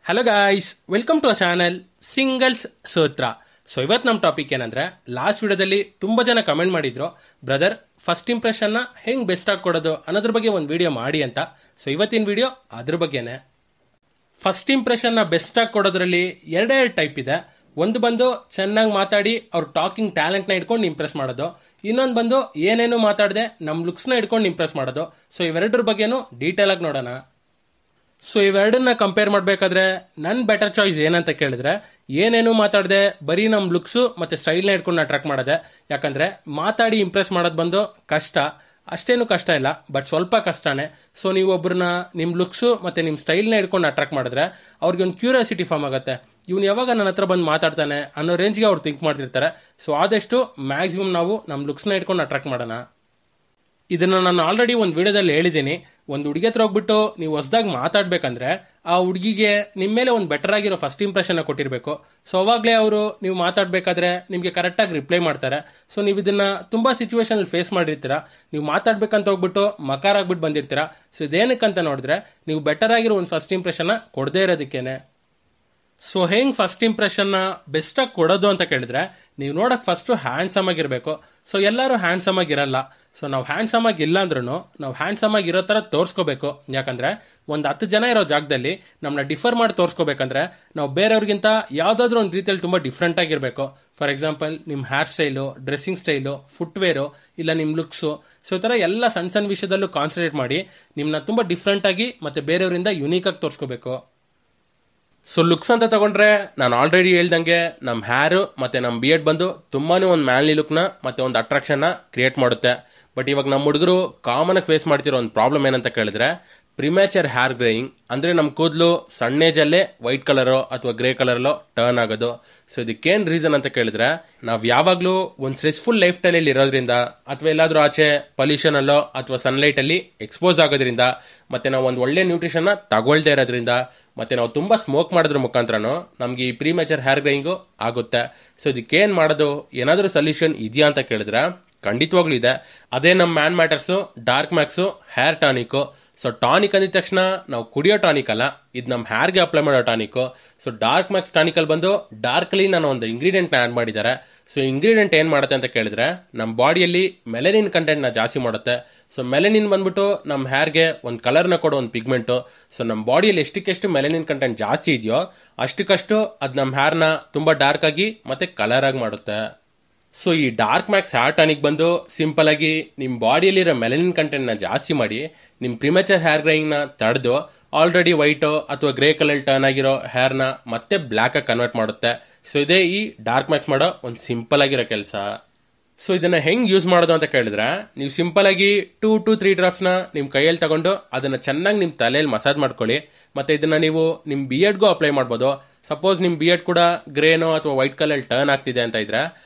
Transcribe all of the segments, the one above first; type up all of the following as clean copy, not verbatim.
Hello guys, welcome to a channel singles Sutra. So ಇವತ್ತು ನಮ್ಮ topic ಏನಂದ್ರೆ, ಲಾಸ್ಟ್ ವಿಡಿಯೋದಲ್ಲಿ ತುಂಬಾ ಜನ ಕಮೆಂಟ್ ಮಾಡಿದ್ರು, ಬ್ರದರ್ ಫಸ್ಟ್ ಇಂಪ್ರೆಷನ್ ನ ಹೆಂಗ್ ಬೆಸ್ಟ್ ಆಗಿ ಕೊಡೋದು ಅನ್ನೋದ್ರ ಬಗ್ಗೆ ಒಂದು ವಿಡಿಯೋ ಮಾಡಿ ಅಂತ. ಸೊ ಇವತ್ತಿನ ವಿಡಿಯೋ ಅದ್ರ ಬಗ್ಗೆನೆ. ಫಸ್ಟ್ ಇಂಪ್ರೆಷನ್ ನ ಬೆಸ್ಟ್ ಆಗಿ ಕೊಡೋದ್ರಲ್ಲಿ ಎರಡೇ ಟೈಪ್ ಇದೆ. ಒಂದು ಬಂದು ಚೆನ್ನಾಗಿ ಮಾತಾಡಿ ಅವ್ರ ಟಾಕಿಂಗ್ ಟ್ಯಾಲೆಂಟ್ ನ ಇಟ್ಕೊಂಡು ಇಂಪ್ರೆಸ್ ಮಾಡೋದು, ಇನ್ನೊಂದು ಬಂದು ಏನೇನು ಮಾತಾಡದೆ ನಮ್ ಲುಕ್ಸ್ ನ ಇಟ್ಕೊಂಡು ಇಂಪ್ರೆಸ್ ಮಾಡೋದು. ಸೊ ಇವೆರಡರ ಬಗ್ಗೆನೂ ಡೀಟೇಲ್ ಆಗಿ ನೋಡೋಣ. ಸೊ ಇವೆರಡನ್ನ ಕಂಪೇರ್ ಮಾಡಬೇಕಾದ್ರೆ ನನ್ನ ಬೆಟರ್ ಚಾಯ್ಸ್ ಏನಂತ ಕೇಳಿದ್ರೆ, ಏನೇನು ಮಾತಾಡದೆ ಬರೀ ನಮ್ಮ ಲುಕ್ಸ್ ಮತ್ತೆ ಸ್ಟೈಲ್ನ ಇಟ್ಕೊಂಡು ಅಟ್ರಾಕ್ಟ್ ಮಾಡೋದೆ. ಯಾಕಂದ್ರೆ ಮಾತಾಡಿ ಇಂಪ್ರೆಸ್ ಮಾಡೋದು ಬಂದು ಕಷ್ಟ, ಅಷ್ಟೇನು ಕಷ್ಟ ಇಲ್ಲ, ಬಟ್ ಸ್ವಲ್ಪ ಕಷ್ಟನೇ. ಸೊ ನೀವು ಒಬ್ಬರನ್ನ ನಿಮ್ಮ ಲುಕ್ಸ್ ಮತ್ತೆ ನಿಮ್ಮ ಸ್ಟೈಲ್ನ ಇಟ್ಕೊಂಡು ಅಟ್ರಾಕ್ಟ್ ಮಾಡಿದ್ರೆ ಅವ್ರಿಗೆ ಒಂದು ಕ್ಯೂರಿಯಾಸಿಟಿ ಫಾರ್ಮ್ ಆಗುತ್ತೆ. ಇವ್ನು ಯಾವಾಗ ನನ್ನ ಹತ್ರ ಬಂದು ಮಾತಾಡ್ತಾನೆ ಅನ್ನೋ ರೇಂಜ್ಗೆ ಅವ್ರು ಥಿಂಕ್ ಮಾಡ್ತಿರ್ತಾರೆ. ಸೊ ಆದಷ್ಟು ಮ್ಯಾಕ್ಸಿಮಮ್ ನಾವು ನಮ್ಮ ಲುಕ್ಸ್ನ ಇಟ್ಕೊಂಡು ಅಟ್ರಾಕ್ಟ್ ಮಾಡೋಣ. ಇದನ್ನ ನಾನು ಆಲ್ರೆಡಿ ಒಂದು ವಿಡಿಯೋದಲ್ಲಿ ಹೇಳಿದ್ದೀನಿ. ಒಂದು ಹುಡುಗಿ ಹತ್ರ ಹೋಗ್ಬಿಟ್ಟು ನೀವು ಹೊಸದಾಗಿ ಮಾತಾಡ್ಬೇಕಂದ್ರೆ ಆ ಹುಡುಗಿಗೆ ನಿಮ್ಮ ಮೇಲೆ ಒಂದು ಬೆಟರ್ ಆಗಿರೋ ಫಸ್ಟ್ ಇಂಪ್ರೆಷನ್ ಕೊಟ್ಟಿರಬೇಕು. ಸೊ ಅವಾಗಲೇ ಅವರು ನೀವು ಮಾತಾಡ್ಬೇಕಾದ್ರೆ ನಿಮಗೆ ಕರೆಕ್ಟಾಗಿ ರಿಪ್ಲೈ ಮಾಡ್ತಾರೆ. ಸೊ ನೀವು ಇದನ್ನ ತುಂಬಾ ಸಿಚುವೇಶನ್ ಫೇಸ್ ಮಾಡಿರ್ತೀರಾ. ನೀವು ಮಾತಾಡ್ಬೇಕಂತ ಹೋಗ್ಬಿಟ್ಟು ಮಕಾರ ಆಗ್ಬಿಟ್ಟು ಬಂದಿರ್ತೀರಾ. ಸೊ ಇದೇನಕ್ಕಂತ ನೋಡಿದ್ರೆ, ನೀವು ಬೆಟರ್ ಆಗಿರೋ ಒಂದು ಫಸ್ಟ್ ಇಂಪ್ರೆಷನ್ ಕೊಡದೇ ಇರೋದಕ್ಕೇನೆ. ಸೊ ಹೆಂಗ್ ಫಸ್ಟ್ ಇಂಪ್ರೆಷನ್ ನ ಬೆಸ್ಟ್ ಆಗಿ ಕೊಡೋದು ಅಂತ ಕೇಳಿದ್ರೆ, ನೀವು ನೋಡಕ್ ಫಸ್ಟ್ ಹ್ಯಾಂಡ್ಸಮ್ ಆಗಿರ್ಬೇಕು. ಸೊ ಎಲ್ಲರೂ ಹ್ಯಾಂಡ್ಸಮ್ ಆಗಿರಲ್ಲ. ಸೊ ನಾವು ಹ್ಯಾಂಡ್ಸಮ್ ಆಗಿ ಇಲ್ಲ ಅಂದ್ರೂ ನಾವು ಹ್ಯಾಂಡ್ಸಮ್ ಆಗಿ ಇರೋ ತರ ತೋರಿಸ್ಕೋಬೇಕು. ಯಾಕಂದ್ರೆ ಒಂದು 10 ಜನ ಇರೋ ಜಾಗದಲ್ಲಿ ನಮ್ಮನ್ನ ಡಿಫರ್ ಮಾಡಿ ತೋರಿಸ್ಕೋಬೇಕಂದ್ರೆ ನಾವು ಬೇರೆಯವ್ರಿಗಿಂತ ಯಾವ್ದಾದ್ರು ಒಂದು ರೀತಿಯಲ್ಲಿ ತುಂಬಾ ಡಿಫ್ರೆಂಟ್ ಆಗಿರ್ಬೇಕು. ಫಾರ್ ಎಕ್ಸಾಂಪಲ್, ನಿಮ್ಮ hair style, dressing style, footwear, ಇಲ್ಲ ನಿಮ್ಮ ಲುಕ್ಸು. ಸೊ ಈ ತರ ಎಲ್ಲ ಸಣ್ಣ ಸಣ್ಣ ವಿಷಯದಲ್ಲೂ ಕಾನ್ಸಂಟ್ರೇಟ್ ಮಾಡಿ ನಿಮ್ನ ತುಂಬಾ ಡಿಫ್ರೆಂಟ್ ಆಗಿ ಮತ್ತೆ ಬೇರೆಯವರಿಂದ ಯುನೀಕ್ ಆಗಿ ತೋರಿಸ್ಕೋಬೇಕು. ಸೊ ಲುಕ್ಸ್ ಅಂತ ತಗೊಂಡ್ರೆ, ನಾನು ಆಲ್ರೆಡಿ ಹೇಳ್ದಂಗೆ ನಮ್ಮ ಹೇರ್ ಮತ್ತೆ ನಮ್ಮ ಬಿಯರ್ಡ್ ಬಂದು ತುಂಬಾನೇ ಒಂದು ಮ್ಯಾನ್ಲಿ ಲುಕ್ನ ಮತ್ತೆ ಒಂದು ಅಟ್ರಾಕ್ಷನ್ ಕ್ರಿಯೇಟ್ ಮಾಡುತ್ತೆ. ಬಟ್ ಇವಾಗ ನಮ್ಮ ಹುಡುಗರು ಕಾಮನ್ ಆಗಿ ಫೇಸ್ ಮಾಡ್ತಿರೋ ಒಂದು ಪ್ರಾಬ್ಲಮ್ ಏನಂತ ಕೇಳಿದ್ರೆ, ಪ್ರಿಮ್ಯಾಚರ್ ಹೇರ್ ಗ್ರೇಯಿಂಗ್. ಅಂದ್ರೆ ನಮ್ಮ ಕೂದಲು ಸಣ್ಣ ಏಜ್ ಅಲ್ಲೇ ವೈಟ್ ಕಲರ್ ಅಥವಾ ಗ್ರೇ ಕಲರ್ ಟರ್ನ್ ಆಗೋದು. ಸೊ ಇದಕ್ಕೇನ್ ರೀಸನ್ ಅಂತ ಕೇಳಿದ್ರೆ, ನಾವ್ ಯಾವಾಗ್ಲೂ ಒಂದು ಸ್ಟ್ರೆಸ್ಫುಲ್ ಲೈಫ್ ಸ್ಟೈಲ್ ಅಲ್ಲಿ ಇರೋದ್ರಿಂದ, ಅಥವಾ ಎಲ್ಲಾದ್ರೂ ಆಚೆ ಪೊಲ್ಯೂಷನ್ ಅಲ್ಲೋ ಅಥವಾ ಸನ್ಲೈಟ್ ಅಲ್ಲಿ ಎಕ್ಸ್ಪೋಸ್ ಆಗೋದ್ರಿಂದ, ಮತ್ತೆ ನಾವು ಒಂದು ಒಳ್ಳೆ ನ್ಯೂಟ್ರಿಷನ್ ತಗೊಳ್ದೇ ಇರೋದ್ರಿಂದ, ಮತ್ತೆ ನಾವು ತುಂಬಾ ಸ್ಮೋಕ್ ಮಾಡೋದ್ರ ಮುಖಾಂತರನು ನಮ್ಗೆ ಈ ಪ್ರಿಮ್ಯಾಚರ್ ಹೇರ್ ಗ್ರೇಯಿಂಗು ಆಗುತ್ತೆ. ಸೊ ಇದಕ್ಕೇನ್ ಮಾಡೋದು, ಏನಾದ್ರೂ ಸೊಲ್ಯೂಷನ್ ಇದೆಯಾ ಅಂತ ಕೇಳಿದ್ರೆ ಖಂಡಿತವಾಗ್ಲೂ ಇದೆ. ಅದೇ ನಮ್ಮ Man Matters Dark Max hair tonic. So tonic ಅಂದಿದ ತಕ್ಷಣ ನಾವು ಕುಡಿಯೋ ಟಾನಿಕ್ ಅಲ್ಲ, ಇದು ನಮ್ಮ ಹೇರ್ಗೆ ಅಪ್ಲೈ ಮಾಡೋ tonic. So Dark Max tonic ಅಲ್ಲಿ ಬಂದು ಡಾರ್ಕ್ಲಿ ನಾನು ಒಂದು ಇಂಗ್ರೀಡಿಯೆಂಟ್ ನ ಆಡ್ ಮಾಡಿದ್ದಾರೆ. ಸೊ ಇಂಗ್ರೀಡಿಯೆಂಟ್ ಏನ್ ಮಾಡುತ್ತೆ ಅಂತ ಕೇಳಿದ್ರೆ, ನಮ್ಮ ಬಾಡಿಯಲ್ಲಿ ಮೆಲನಿನ್ ಕಂಟೆಂಟ್ ನ ಜಾಸ್ತಿ ಮಾಡುತ್ತೆ. ಸೊ ಮೆಲನಿನ್ ಬಂದ್ಬಿಟ್ಟು ನಮ್ಮ ಹೇರ್ಗೆ ಒಂದು ಕಲರ್ ನ ಕೊಡೋ ಒಂದು ಪಿಗ್ಮೆಂಟ್. ಸೊ ನಮ್ಮ ಬಾಡಿಯಲ್ಲಿ ಎಷ್ಟಕ್ಕೆಷ್ಟು ಮೆಲನಿನ್ ಕಂಟೆಂಟ್ ಜಾಸ್ತಿ ಇದೆಯೋ ಅಷ್ಟಕ್ಕಷ್ಟು ಅದು ನಮ್ಮ ಹೇರ್ನ ತುಂಬಾ ಡಾರ್ಕ್ ಆಗಿ ಮತ್ತೆ ಕಲರ್ ಆಗಿ ಮಾಡುತ್ತೆ. ಸೊ ಈ ಡಾರ್ಕ್ ಮ್ಯಾಕ್ಸ್ ಹೇರ್ ಟಾನಿಕ್ ಬಂದು ಸಿಂಪಲ್ ಆಗಿ ನಿಮ್ಮ ಬಾಡಿಯಲ್ಲಿರೋ ಮೆಲನಿನ್ ಕಂಟೆಂಟ್ ನ ಜಾಸ್ತಿ ಮಾಡಿ ನಿಮ್ಮ ಪ್ರಿಮ್ಯಾಚರ್ ಹೇರ್ ಗ್ರೇಯಿಂಗ್ ನ ತಡೆದು ಆಲ್ರೆಡಿ ವೈಟ್ ಅಥವಾ ಗ್ರೇ ಕಲರ್ ಟರ್ನ್ ಆಗಿರೋ ಹೇರ್ ನ ಮತ್ತೆ ಬ್ಲಾಕ್ ಆಗಿ ಕನ್ವರ್ಟ್ ಮಾಡುತ್ತೆ. ಸೊ ಇದೇ ಈ ಡಾರ್ಕ್ ಮ್ಯಾಕ್ಸ್ ಮಾಡೋ ಒಂದು ಸಿಂಪಲ್ ಆಗಿರೋ ಕೆಲಸ. ಸೊ ಇದನ್ನ ಹೆಂಗ್ ಯೂಸ್ ಮಾಡೋದು ಅಂತ ಕೇಳಿದ್ರೆ, ನೀವು ಸಿಂಪಲ್ ಆಗಿ 2 to 3 ಡ್ರಾಪ್ಸ್ ನ ನಿಮ್ ಕೈಯಲ್ಲಿ ತಗೊಂಡು ಅದನ್ನ ಚೆನ್ನಾಗಿ ನಿಮ್ ತಲೆಯಲ್ಲಿ ಮಸಾಜ್ ಮಾಡ್ಕೊಳ್ಳಿ. ಮತ್ತೆ ಇದನ್ನ ನೀವು ನಿಮ್ ಬಿಯರ್ಡ್ಗೂ ಅಪ್ಲೈ ಮಾಡ್ಬೋದು. ಸಪೋಸ್ ನಿಮ್ ಬಿಯರ್ಡ್ ಕೂಡ ಗ್ರೇನೋ ಅಥವಾ ವೈಟ್ ಕಲರ್ ಟರ್ನ್ ಆಗ್ತಿದೆ ಅಂತ ಇದ್ರೆ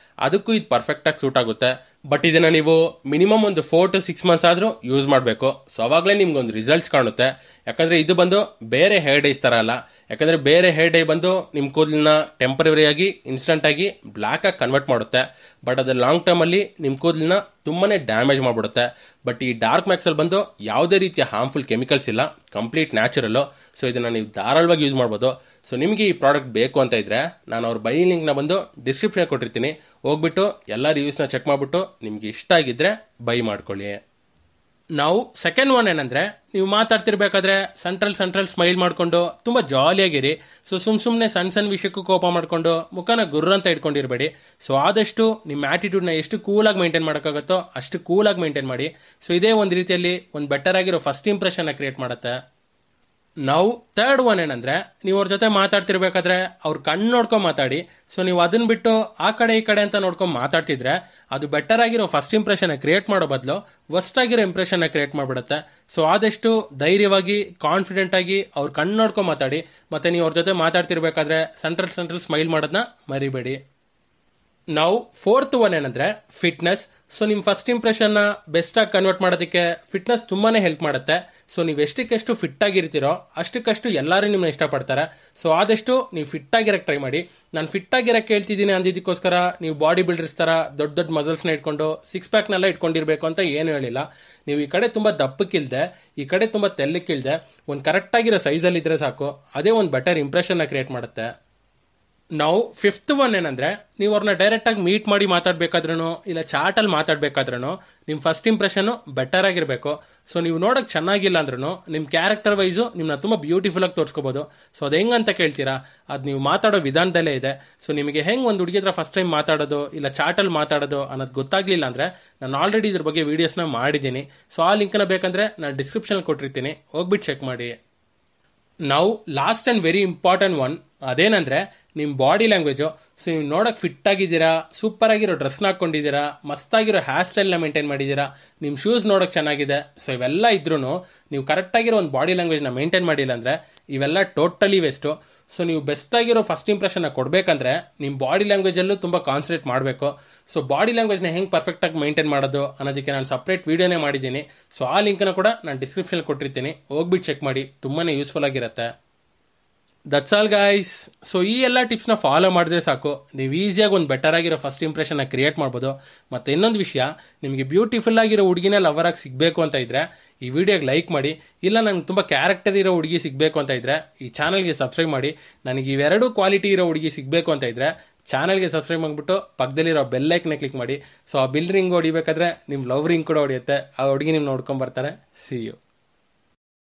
ಅದಕ್ಕೂ ಇದು ಪರ್ಫೆಕ್ಟ್ ಆಗಿ ಸೂಟ್ ಆಗುತ್ತೆ. ಬಟ್ ಇದನ್ನ ನೀವು ಮಿನಿಮಮ್ ಒಂದು 4 to 6 ಮಂತ್ಸ್ ಆದ್ರೂ ಯೂಸ್ ಮಾಡಬೇಕು. ಸೊ ಅವಾಗಲೇ ನಿಮ್ಗೆ ಒಂದು ರಿಸಲ್ಟ್ಸ್ ಕಾಣುತ್ತೆ. ಯಾಕಂದ್ರೆ ಇದು ಬಂದು ಬೇರೆ ಹೇರ್ ಡೈಸ್ ತರ ಅಲ್ಲ. ಯಾಕಂದ್ರೆ ಬೇರೆ ಹೇರ್ ಡೈ ಬಂದು ನಿಮ್ ಕೂದಲನ್ನ ಟೆಂಪರರಿ ಆಗಿ ಇನ್ಸ್ಟಂಟ್ ಆಗಿ ಬ್ಲಾಕ್ ಆಗಿ ಕನ್ವರ್ಟ್ ಮಾಡುತ್ತೆ. ಬಟ್ ಅದು ಲಾಂಗ್ ಟರ್ಮ್ ಅಲ್ಲಿ ನಿಮ್ ಕೂದಲನ್ನ ತುಂಬಾನೇ ಡ್ಯಾಮೇಜ್ ಮಾಡ್ಬಿಡುತ್ತೆ. ಬಟ್ ಈ ಡಾರ್ಕ್ ಮ್ಯಾಕ್ಸ್ ಅಲ್ಲಿ ಬಂದು ಯಾವುದೇ ರೀತಿಯ ಹಾರ್ಮ್ಫುಲ್ ಕೆಮಿಕಲ್ಸ್ ಇಲ್ಲ, ಕಂಪ್ಲೀಟ್ ನ್ಯಾಚುರಲ್. ಸೊ ಇದನ್ನ ನೀವು ಧಾರಾಳವಾಗಿ ಯೂಸ್ ಮಾಡ್ಬೋದು. ಸೊ ನಿಮಗೆ ಈ ಪ್ರಾಡಕ್ಟ್ ಬೇಕು ಅಂತ ಇದ್ರೆ ನಾನು ಅವ್ರ ಬೈ ಲಿಂಕ್ ನ ಬಂದು ಡಿಸ್ಕ್ರಿಪ್ಷನ್ ಕೊಟ್ಟಿರ್ತೀನಿ. ಹೋಗ್ಬಿಟ್ಟು ಎಲ್ಲ ರಿವ್ಯೂಸ್ ನ ಚೆಕ್ ಮಾಡ್ಬಿಟ್ಟು ನಿಮ್ಗೆ ಇಷ್ಟ ಆಗಿದ್ರೆ ಬೈ ಮಾಡ್ಕೊಳ್ಳಿ. ನಾವು ಸೆಕೆಂಡ್ ಒನ್ ಏನಂದ್ರೆ, ನೀವು ಮಾತಾಡ್ತಿರ್ಬೇಕಾದ್ರೆ ಸೆಂಟ್ರಲ್ ಸ್ಮೈಲ್ ಮಾಡ್ಕೊಂಡು ತುಂಬಾ ಜಾಲಿಯಾಗಿರಿ. ಸೊ ಸುಮ್ನೆ ಸಣ್ಣ ವಿಷಯಕ್ಕೂ ಕೋಪ ಮಾಡ್ಕೊಂಡು ಮುಖನ ಗುರ್ರ ಅಂತ ಇಟ್ಕೊಂಡಿರ್ಬೇಡಿ. ಸೊ ಆದಷ್ಟು ನಿಮ್ಮ ಆಟಿಟ್ಯೂಡ್ ನ ಎಷ್ಟು ಕೂಲ್ ಆಗಿ ಮೇಂಟೈನ್ ಮಾಡೋಕ್ಕಾಗತ್ತೋ ಅಷ್ಟು ಕೂಲ್ ಆಗಿ ಮೇಂಟೈನ್ ಮಾಡಿ. ಸೊ ಇದೇ ಒಂದು ರೀತಿಯಲ್ಲಿ ಒಂದು ಬೆಟರ್ ಆಗಿರೋ ಫಸ್ಟ್ ಇಂಪ್ರೆಷನ್ ಕ್ರಿಯೇಟ್ ಮಾಡುತ್ತೆ. ನಾವು ಥರ್ಡ್ ಒನ್ ಏನಂದ್ರೆ, ನೀವು ಅವ್ರ ಜೊತೆ ಮಾತಾಡ್ತಿರ್ಬೇಕಾದ್ರೆ ಅವ್ರ ಕಣ್ಣು ನೋಡ್ಕೊಂಡ್ ಮಾತಾಡಿ. ಸೊ ನೀವು ಅದನ್ನ ಬಿಟ್ಟು ಆ ಕಡೆ ಈ ಕಡೆ ಅಂತ ನೋಡ್ಕೊಂಡ್ ಮಾತಾಡ್ತಿದ್ರೆ ಅದು ಬೆಟರ್ ಆಗಿರೋ ಫಸ್ಟ್ ಇಂಪ್ರೆಷನ್ ಕ್ರಿಯೇಟ್ ಮಾಡೋ ಬದಲು ವರ್ಸ್ಟ್ ಆಗಿರೋ ಇಂಪ್ರೆಷನ್ ಕ್ರಿಯೇಟ್ ಮಾಡ್ಬಿಡುತ್ತೆ. ಸೊ ಆದಷ್ಟು ಧೈರ್ಯವಾಗಿ ಕಾನ್ಫಿಡೆಂಟ್ ಆಗಿ ಅವ್ರ ಕಣ್ಣು ನೋಡ್ಕೊಂಡ್ ಮಾತಾಡಿ. ಮತ್ತೆ ನೀವು ಅವ್ರ ಜೊತೆ ಮಾತಾಡ್ತಿರ್ಬೇಕಾದ್ರೆ ಸೆಂಟ್ರಲ್ ಸ್ಮೈಲ್ ಮಾಡೋದನ್ನ ಮರಿಬೇಡಿ. ನಾವು ಫೋರ್ತ್ ಒನ್ ಏನಂದ್ರೆ ಫಿಟ್ನೆಸ್. ಸೊ ನಿಮ್ ಫಸ್ಟ್ ಇಂಪ್ರೆಷನ್ ನ ಬೆಸ್ಟ್ ಆಗಿ ಕನ್ವರ್ಟ್ ಮಾಡೋದಕ್ಕೆ ಫಿಟ್ನೆಸ್ ತುಂಬಾನೇ ಹೆಲ್ಪ್ ಮಾಡುತ್ತೆ. ಸೊ ನೀವು ಎಷ್ಟಕ್ಕೆಷ್ಟು ಫಿಟ್ ಆಗಿರ್ತೀರೋ ಅಷ್ಟಕ್ಕಷ್ಟು ಎಲ್ಲರೂ ನಿಮ್ಮನ್ನ ಇಷ್ಟಪಡ್ತಾರೆ. ಸೊ ಆದಷ್ಟು ನೀವು ಫಿಟ್ ಆಗಿರಕ್ಕೆ ಟ್ರೈ ಮಾಡಿ. ನಾನು ಫಿಟ್ ಆಗಿರಕ್ಕೆ ಹೇಳ್ತಿದ್ದೀನಿ ಅಂದಿದ್ದಕ್ಕೋಸ್ಕರ ನೀವು ಬಾಡಿ ಬಿಲ್ಡರ್ಸ್ ತರ ದೊಡ್ಡ ದೊಡ್ಡ ಮಸಲ್ಸ್ನ ಇಟ್ಕೊಂಡು ಸಿಕ್ಸ್ ಪ್ಯಾಕ್ ನೆಲ್ಲ ಇಟ್ಕೊಂಡಿರ್ಬೇಕು ಅಂತ ಏನು ಹೇಳಿಲ್ಲ. ನೀವು ಈ ಕಡೆ ತುಂಬಾ ದಪ್ಪಕ್ಕಿಲ್ದೆ ಈ ಕಡೆ ತುಂಬಾ ತೆಲ್ಲಕ್ಕಿಲ್ದೆ ಒಂದು ಕರೆಕ್ಟ್ ಆಗಿರೋ ಸೈಜಲ್ಲಿ ಇದ್ರೆ ಸಾಕು, ಅದೇ ಒಂದು ಬೆಟರ್ ಇಂಪ್ರೆಷನ್ ನ ಕ್ರಿಯೇಟ್ ಮಾಡುತ್ತೆ. ನಾವು ಫಿಫ್ತ್ ಒನ್ ಏನಂದ್ರೆ ನೀವು ಅವ್ರನ್ನ ಡೈರೆಕ್ಟ್ ಆಗಿ ಮೀಟ್ ಮಾಡಿ ಮಾತಾಡ್ಬೇಕಾದ್ರೂ ಇಲ್ಲ ಚಾಟಲ್ಲಿ ಮಾತಾಡ್ಬೇಕಾದ್ರೂ ನಿಮ್ ಫಸ್ಟ್ ಇಂಪ್ರೆಷನ್ ಬೆಟರ್ ಆಗಿರ್ಬೇಕು. ಸೊ ನೀವು ನೋಡಕ್ ಚೆನ್ನಾಗಿಲ್ಲ ಅಂದ್ರೂ ನಿಮ್ ಕ್ಯಾರೆಕ್ಟರ್ ವೈಸು ನಿಮ್ನ ತುಂಬಾ ಬ್ಯೂಟಿಫುಲ್ ಆಗಿ ತೋರಿಸ್ಕೋಬಹುದು. ಸೊ ಅದು ಹೆಂಗಂತ ಕೇಳ್ತೀರಾ, ಅದು ನೀವು ಮಾತಾಡೋ ವಿಧಾನದಲ್ಲೇ ಇದೆ. ಸೊ ನಿಮಗೆ ಹೆಂಗ್ ಒಂದು ಹುಡುಗಿ ಹತ್ರ ಫಸ್ಟ್ ಟೈಮ್ ಮಾತಾಡೋದು ಇಲ್ಲ ಚಾಟಲ್ಲಿ ಮಾತಾಡೋದು ಅನ್ನೋದು ಗೊತ್ತಾಗ್ಲಿಲ್ಲ ಅಂದ್ರೆ ನಾನು ಆಲ್ರೆಡಿ ಇದ್ರ ಬಗ್ಗೆ ವಿಡಿಯೋಸ್ನ ಮಾಡಿದ್ದೀನಿ. ಸೊ ಆ ಲಿಂಕ್ನ ಬೇಕಂದ್ರೆ ನಾನು ಡಿಸ್ಕ್ರಿಪ್ಷನ್ ಕೊಟ್ಟಿರ್ತೀನಿ, ಹೋಗ್ಬಿಟ್ಟು ಚೆಕ್ ಮಾಡಿ. ನಾವು last and very important one ಅದೇನಂದ್ರೆ ನಿಮ್ ಬಾಡಿ ಲ್ಯಾಂಗ್ವೇಜು. ಸೊ ನೀವು ನೋಡಕ್ ಫಿಟ್ ಆಗಿದ್ದೀರಾ, ಸೂಪರ್ ಆಗಿರೋ ಡ್ರೆಸ್ನ ಹಾಕೊಂಡಿದ್ದೀರಾ, ಮಸ್ತಾಗಿರೋ ಹೇರ್ ಸ್ಟೈಲ್ನ ಮೇಂಟೈನ್ ಮಾಡಿದ್ದೀರಾ, ನಿಮ್ ಶೂಸ್ ನೋಡಕ್ ಚೆನ್ನಾಗಿದೆ. ಸೊ ಇವೆಲ್ಲ ಇದ್ರೂ ನೀವು ಕರೆಕ್ಟ್ ಆಗಿರೋ ಒಂದು ಬಾಡಿ ಲ್ಯಾಂಗ್ವೇಜ್ನ ಮೇಂಟೈನ್ ಮಾಡಿಲ್ಲ ಅಂದ್ರೆ ಇವೆಲ್ಲ ಟೋಟಲಿ ವೇಸ್ಟು. ಸೊ ನೀವು ಬೆಸ್ಟ್ ಆಗಿರೋ ಫಸ್ಟ್ ಇಂಪ್ರೆಷನ್ ಕೊಡ್ಬೇಕಂದ್ರೆ ನಿಮ್ಮ ಬಾಡಿ ಲ್ಯಾಂಗ್ವೇಜ್ ಅಲ್ಲೂ ತುಂಬಾ ಕಾನ್ಸಂಟ್ರೇಟ್ ಮಾಡಬೇಕು. ಸೊ ಬಾಡಿ ಲ್ಯಾಂಗ್ವೇಜ್ನ ಹೆಂಗೆ ಪರ್ಫೆಕ್ಟ್ ಆಗಿ ಮೇಂಟೈನ್ ಮಾಡೋದು ಅನ್ನೋದಕ್ಕೆ ನಾನು ಸಪ್ರೇಟ್ ವಿಡಿಯೋನೇ ಮಾಡಿದ್ದೀನಿ. ಸೊ ಆ ಲಿಂಕ್ನ ಕೂಡ ನಾನು ಡಿಸ್ಕ್ರಿಪ್ಷನ್ ಕೊಟ್ಟಿರ್ತೀನಿ, ಹೋಗ್ಬಿಟ್ಟು ಚೆಕ್ ಮಾಡಿ, ತುಂಬಾನೇ ಯೂಸ್ಫುಲ್ ಆಗಿರುತ್ತೆ. That's all guys. ಸೊ ಈ ಎಲ್ಲ ಟಿಪ್ಸ್ನ ಫಾಲೋ ಮಾಡಿದ್ರೆ ಸಾಕು, ನೀವು ಈಸಿಯಾಗಿ ಒಂದು ಬೆಟರ್ ಆಗಿರೋ ಫಸ್ಟ್ ಇಂಪ್ರೆಷನ್ನ ಕ್ರಿಯೇಟ್ ಮಾಡ್ಬೋದು. ಮತ್ತೆ ಇನ್ನೊಂದು ವಿಷಯ, ನಿಮಗೆ ಬ್ಯೂಟಿಫುಲ್ ಆಗಿರೋ ಹುಡುಗಿನ ಲವರ್ ಆಗಿ ಸಿಗಬೇಕು ಅಂತ ಇದ್ರೆ ಈ ವಿಡಿಯೋಗೆ ಲೈಕ್ ಮಾಡಿ. ಇಲ್ಲ ನಂಗೆ ತುಂಬ ಕ್ಯಾರೆಕ್ಟರ್ ಇರೋ ಹುಡುಗಿ ಸಿಗಬೇಕು ಅಂತ ಇದ್ರೆ ಈ ಚಾನಲ್ಗೆ ಸಬ್ಸ್ಕ್ರೈಬ್ ಮಾಡಿ. ನನಗೆ ಇವೆರಡು ಕ್ವಾಲಿಟಿ ಇರೋ ಹುಡುಗಿ ಸಿಗಬೇಕು ಅಂತ ಇದ್ರೆ ಚಾನಲ್ಗೆ ಸಬ್ಸ್ಕ್ರೈಬ್ ಮಾಡಿಬಿಟ್ಟು ಪಕ್ಕದಲ್ಲಿರೋ ಬೆಲ್ ಐಕನ್ನ ಕ್ಲಿಕ್ ಮಾಡಿ. ಸೊ ಆ ಬಿಲ್ ರಿಂಗ್ ಹೊಡಿಬೇಕಾದ್ರೆ ನಿಮ್ಮ ಲವ್ ರಿಂಗ್ ಕೂಡ ಹೊಡೆಯುತ್ತೆ, ಆ ಹುಡುಗಿ ನಿಮ್ಮ ನೋಡ್ಕೊಂಡ್ ಬರ್ತಾರೆ. See you.